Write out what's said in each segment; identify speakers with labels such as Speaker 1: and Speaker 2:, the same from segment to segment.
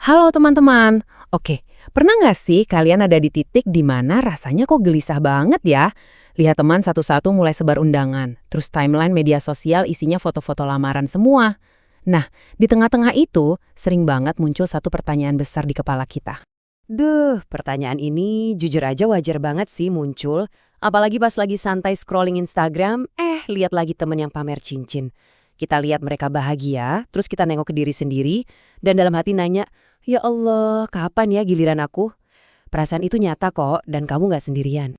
Speaker 1: Halo teman-teman. Oke, pernah nggak sih kalian ada di titik di mana rasanya kok gelisah banget ya? Lihat teman satu-satu mulai sebar undangan, terus timeline media sosial isinya foto-foto lamaran semua. Nah, di tengah-tengah itu sering banget muncul satu pertanyaan besar di kepala kita.
Speaker 2: Pertanyaan ini jujur aja wajar banget sih muncul. Apalagi pas lagi santai scrolling Instagram, lihat lagi temen yang pamer cincin. Kita lihat mereka bahagia, terus kita nengok ke diri sendiri, dan dalam hati nanya, ya Allah, kapan ya giliran aku? Perasaan itu nyata kok, dan kamu nggak sendirian.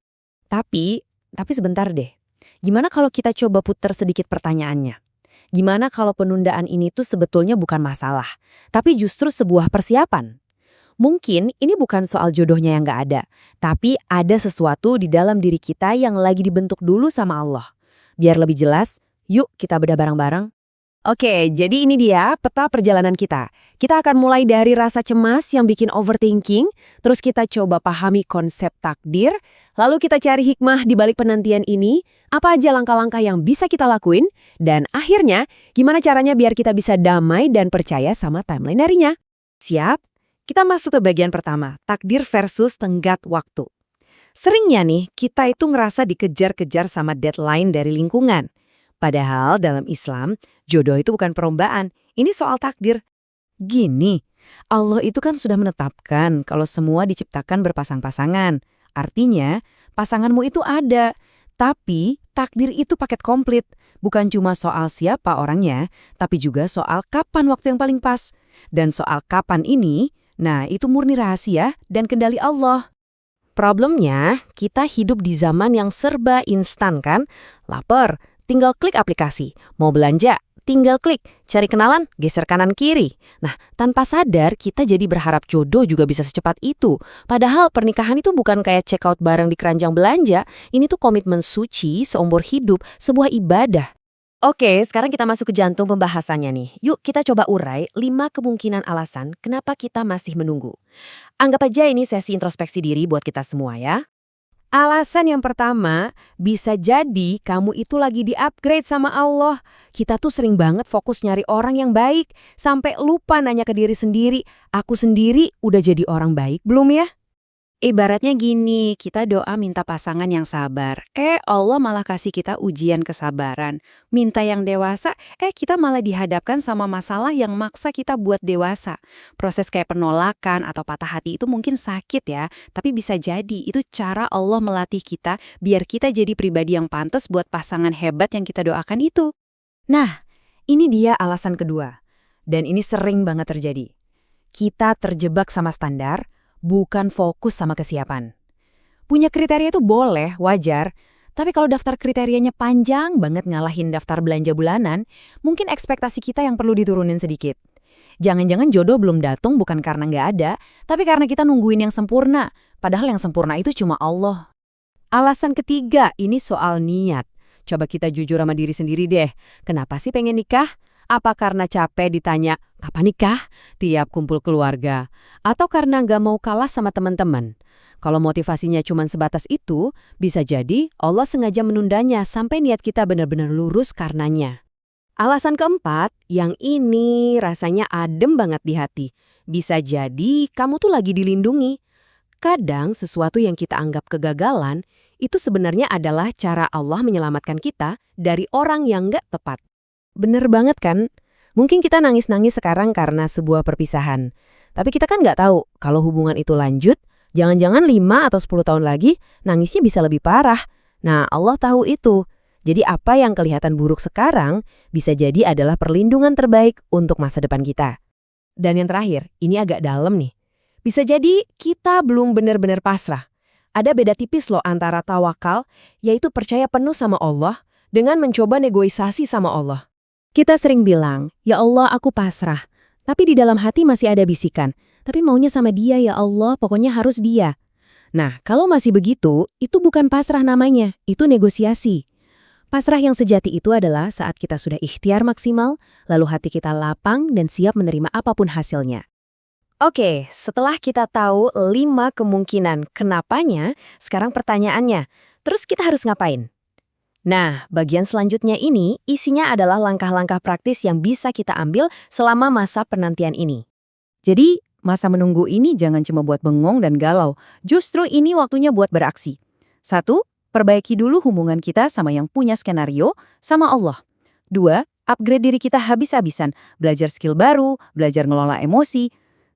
Speaker 3: Tapi sebentar deh. Gimana kalau kita coba putar sedikit pertanyaannya? Gimana kalau penundaan ini tuh sebetulnya bukan masalah, tapi justru sebuah persiapan? Mungkin ini bukan soal jodohnya yang nggak ada, tapi ada sesuatu di dalam diri kita yang lagi dibentuk dulu sama Allah. Biar lebih jelas, yuk kita bedah bareng-bareng. Oke, jadi ini dia peta perjalanan kita. Kita akan mulai dari rasa cemas yang bikin overthinking, terus kita coba pahami konsep takdir, lalu kita cari hikmah di balik penantian ini, apa aja langkah-langkah yang bisa kita lakuin, dan akhirnya gimana caranya biar kita bisa damai dan percaya sama timeline darinya. Siap? Kita masuk ke bagian pertama, takdir versus tenggat waktu. Seringnya nih, kita itu ngerasa dikejar-kejar sama deadline dari lingkungan. Padahal dalam Islam, jodoh itu bukan perlombaan, ini soal takdir.
Speaker 1: Gini, Allah itu kan sudah menetapkan kalau semua diciptakan berpasang-pasangan. Artinya, pasanganmu itu ada. Tapi, takdir itu paket komplit. Bukan cuma soal siapa orangnya, tapi juga soal kapan waktu yang paling pas. Dan soal kapan ini, nah itu murni rahasia dan kendali Allah.
Speaker 3: Problemnya, kita hidup di zaman yang serba instan kan? Laper, tinggal klik aplikasi. Mau belanja, tinggal klik. Cari kenalan, geser kanan kiri. Nah, tanpa sadar kita jadi berharap jodoh juga bisa secepat itu. Padahal pernikahan itu bukan kayak check out bareng di keranjang belanja. Ini tuh komitmen suci seumur hidup, sebuah ibadah. Oke, sekarang kita masuk ke jantung pembahasannya nih. Yuk kita coba urai 5 kemungkinan alasan kenapa kita masih menunggu. Anggap aja ini sesi introspeksi diri buat kita semua ya. Alasan yang pertama, bisa jadi kamu itu lagi di-upgrade sama Allah. Kita tuh sering banget fokus nyari orang yang baik, sampai lupa nanya ke diri sendiri, aku sendiri udah jadi orang baik belum ya? Ibaratnya gini, kita doa minta pasangan yang sabar. Allah malah kasih kita ujian kesabaran. Minta yang dewasa, kita malah dihadapkan sama masalah yang maksa kita buat dewasa. Proses kayak penolakan atau patah hati itu mungkin sakit ya, tapi bisa jadi itu cara Allah melatih kita biar kita jadi pribadi yang pantas buat pasangan hebat yang kita doakan itu.
Speaker 1: Nah, ini dia alasan kedua. Dan ini sering banget terjadi. Kita terjebak sama standar, bukan fokus sama kesiapan. Punya kriteria itu boleh, wajar, tapi kalau daftar kriterianya panjang banget ngalahin daftar belanja bulanan, mungkin ekspektasi kita yang perlu diturunin sedikit. Jangan-jangan jodoh belum datang bukan karena nggak ada, tapi karena kita nungguin yang sempurna, padahal yang sempurna itu cuma Allah. Alasan ketiga, ini soal niat. Coba kita jujur sama diri sendiri deh, kenapa sih pengen nikah? Apa karena capek ditanya, kapan nikah? Tiap kumpul keluarga. Atau karena nggak mau kalah sama teman-teman? Kalau motivasinya cuma sebatas itu, bisa jadi Allah sengaja menundanya sampai niat kita benar-benar lurus karenanya.
Speaker 3: Alasan keempat, yang ini rasanya adem banget di hati. Bisa jadi kamu tuh lagi dilindungi. Kadang sesuatu yang kita anggap kegagalan, itu sebenarnya adalah cara Allah menyelamatkan kita dari orang yang nggak tepat.
Speaker 1: Bener banget kan? Mungkin kita nangis-nangis sekarang karena sebuah perpisahan. Tapi kita kan nggak tahu kalau hubungan itu lanjut, jangan-jangan 5 atau 10 tahun lagi, nangisnya bisa lebih parah. Nah, Allah tahu itu. Jadi apa yang kelihatan buruk sekarang, bisa jadi adalah perlindungan terbaik untuk masa depan kita. Dan yang terakhir, ini agak dalam nih. Bisa jadi kita belum benar-benar pasrah. Ada beda tipis loh antara tawakal, yaitu percaya penuh sama Allah, dengan mencoba negosiasi sama Allah. Kita sering bilang, ya Allah aku pasrah. Tapi di dalam hati masih ada bisikan. Tapi maunya sama dia ya Allah, pokoknya harus dia. Nah, kalau masih begitu, itu bukan pasrah namanya, itu negosiasi. Pasrah yang sejati itu adalah saat kita sudah ikhtiar maksimal, lalu hati kita lapang dan siap menerima apapun hasilnya. Oke, setelah kita tahu 5 kemungkinan kenapanya, sekarang pertanyaannya, terus kita harus ngapain? Nah, bagian selanjutnya ini isinya adalah langkah-langkah praktis yang bisa kita ambil selama masa penantian ini. Jadi,
Speaker 4: masa menunggu ini jangan cuma buat bengong dan galau. Justru ini waktunya buat beraksi. 1. Perbaiki dulu hubungan kita sama yang punya skenario, sama Allah. 2. Upgrade diri kita habis-habisan, belajar skill baru, belajar ngelola emosi.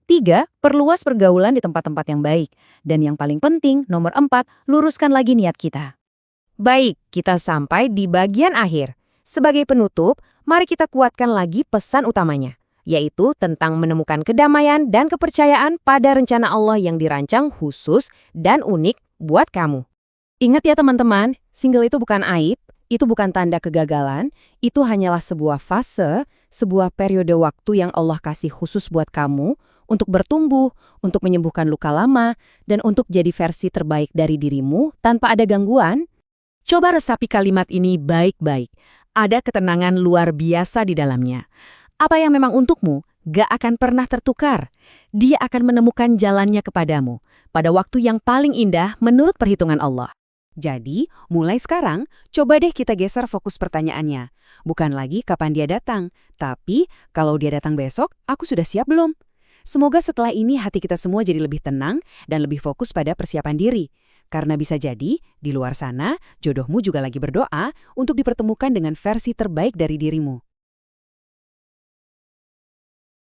Speaker 4: 3. Perluas pergaulan di tempat-tempat yang baik. Dan yang paling penting, nomor 4, luruskan lagi niat kita.
Speaker 3: Baik, kita sampai di bagian akhir. Sebagai penutup, mari kita kuatkan lagi pesan utamanya, yaitu tentang menemukan kedamaian dan kepercayaan pada rencana Allah yang dirancang khusus dan unik buat kamu. Ingat ya teman-teman, single itu bukan aib, itu bukan tanda kegagalan, itu hanyalah sebuah fase, sebuah periode waktu yang Allah kasih khusus buat kamu untuk bertumbuh, untuk menyembuhkan luka lama, dan untuk jadi versi terbaik dari dirimu tanpa ada gangguan. Coba resapi kalimat ini baik-baik. Ada ketenangan luar biasa di dalamnya. Apa yang memang untukmu gak akan pernah tertukar. Dia akan menemukan jalannya kepadamu pada waktu yang paling indah menurut perhitungan Allah.
Speaker 2: Jadi, mulai sekarang, coba deh kita geser fokus pertanyaannya. Bukan lagi kapan dia datang, tapi kalau dia datang besok, aku sudah siap belum? Semoga setelah ini hati kita semua jadi lebih tenang dan lebih fokus pada persiapan diri. Karena bisa jadi, di luar sana, jodohmu juga lagi berdoa untuk dipertemukan dengan versi terbaik dari dirimu.